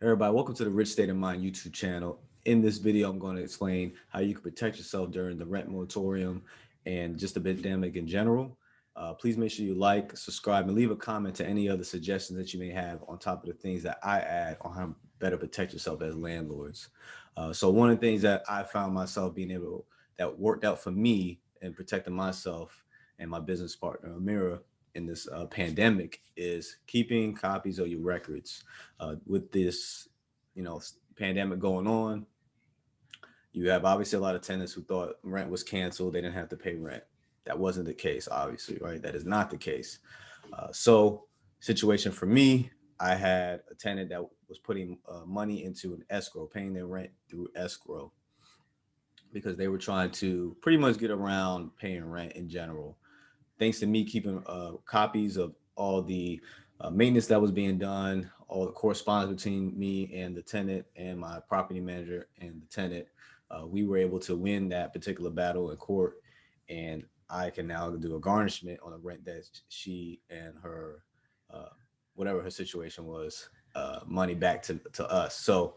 Everybody, welcome to the Rich State of Mind YouTube channel. In this video, I'm going to explain how you can protect yourself during the rent moratorium and just the pandemic in general. Please make sure you like, subscribe, and leave a comment to any other suggestions that you may have on top of the things that I add on how to better protect yourself as landlords. So one of the things that I found myself being able that worked out for me and protecting myself and my business partner Amira in this pandemic is keeping copies of your records. With this, you know, pandemic going on, you have obviously a lot of tenants who thought rent was canceled; they didn't have to pay rent. That wasn't the case, obviously, right? That is not the case. So, situation for me, I had a tenant that was putting money into an escrow, paying their rent through escrow because they were trying to pretty much get around paying rent in general. Thanks to me keeping copies of all the maintenance that was being done, all the correspondence between me and the tenant and my property manager and the tenant, we were able to win that particular battle in court. And I can now do a garnishment on the rent that she and her, uh, whatever her situation was, money back to us. So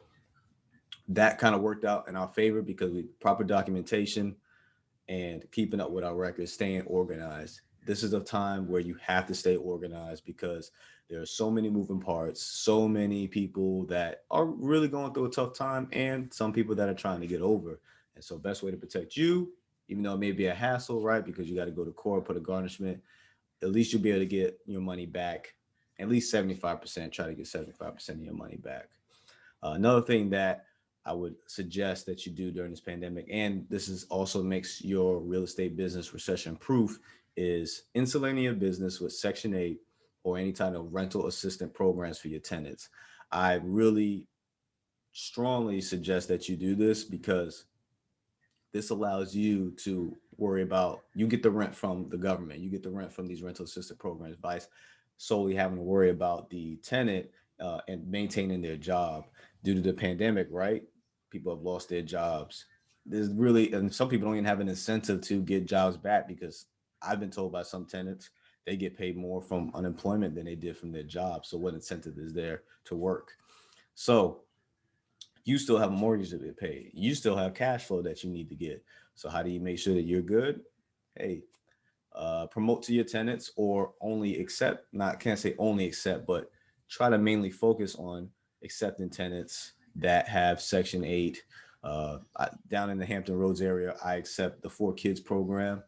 that kind of worked out in our favor because we proper documentation and keeping up with our records, staying organized. This is a time where you have to stay organized because there are so many moving parts, so many people that are really going through a tough time, and some people that are trying to get over. And so, best way to protect you, even though it may be a hassle, right? Because you got to go to court, put a garnishment. At least you'll be able to get your money back. At least 75%. Try to get 75% of your money back. Another thing that I would suggest that you do during this pandemic, and this is also makes your real estate business recession proof, is insulating your business with Section 8 or any kind of rental assistance programs for your tenants. I really strongly suggest that you do this because this allows you to worry about, you get the rent from the government, you get the rent from these rental assistance programs by solely having to worry about the tenant and maintaining their job due to the pandemic, right? People have lost their jobs. There's really, and some people don't even have an incentive to get jobs back because I've been told by some tenants they get paid more from unemployment than they did from their job. So what incentive is there to work? So you still have a mortgage to be paid. You still have cash flow that you need to get. So how do you make sure that you're good? Hey, promote to your tenants or only accept, not can't say only accept, but try to mainly focus on accepting tenants that have Section 8. Down in the Hampton Roads area, I accept the 4 Kids program.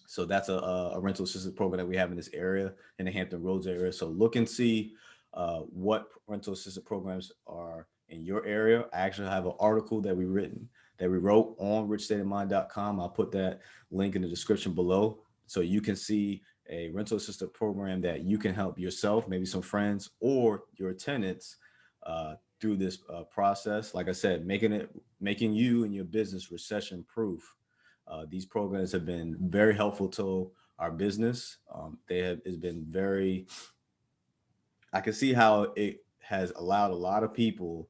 So that's a rental assistance program that we have in this area, in the Hampton Roads area. So look and see what rental assistance programs are in your area. I actually have an article that we wrote on richstateofmind.com. I'll put that link in the description below so you can see a rental assistance program that you can help yourself, maybe some friends or your tenants through this process. Like I said, making you and your business recession proof. These programs have been very helpful to our business. They have it's been very. I can see how it has allowed a lot of people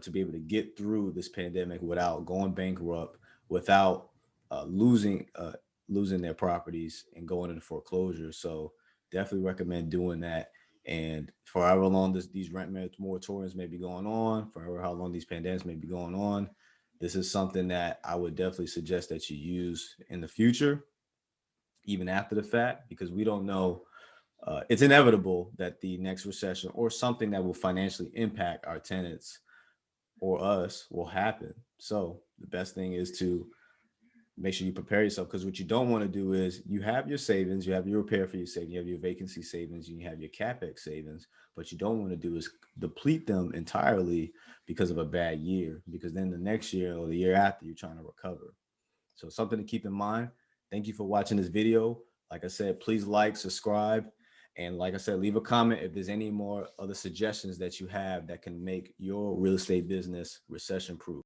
to be able to get through this pandemic without going bankrupt, without losing their properties and going into foreclosure. So definitely recommend doing that. And for however long these rent moratoriums may be going on, for however how long these pandemics may be going on, this is something that I would definitely suggest that you use in the future, even after the fact, because we don't know. It's inevitable that the next recession or something that will financially impact our tenants or us will happen. So the best thing is to make sure you prepare yourself, because what you don't want to do is you have your savings, you have your repair for your savings, you have your vacancy savings, you have your capex savings, but you don't want to do is deplete them entirely because of a bad year, because then the next year or the year after you're trying to recover. So something to keep in mind. Thank you for watching this video. Like I said, please like, subscribe, and like I said, leave a comment if there's any more other suggestions that you have that can make your real estate business recession proof.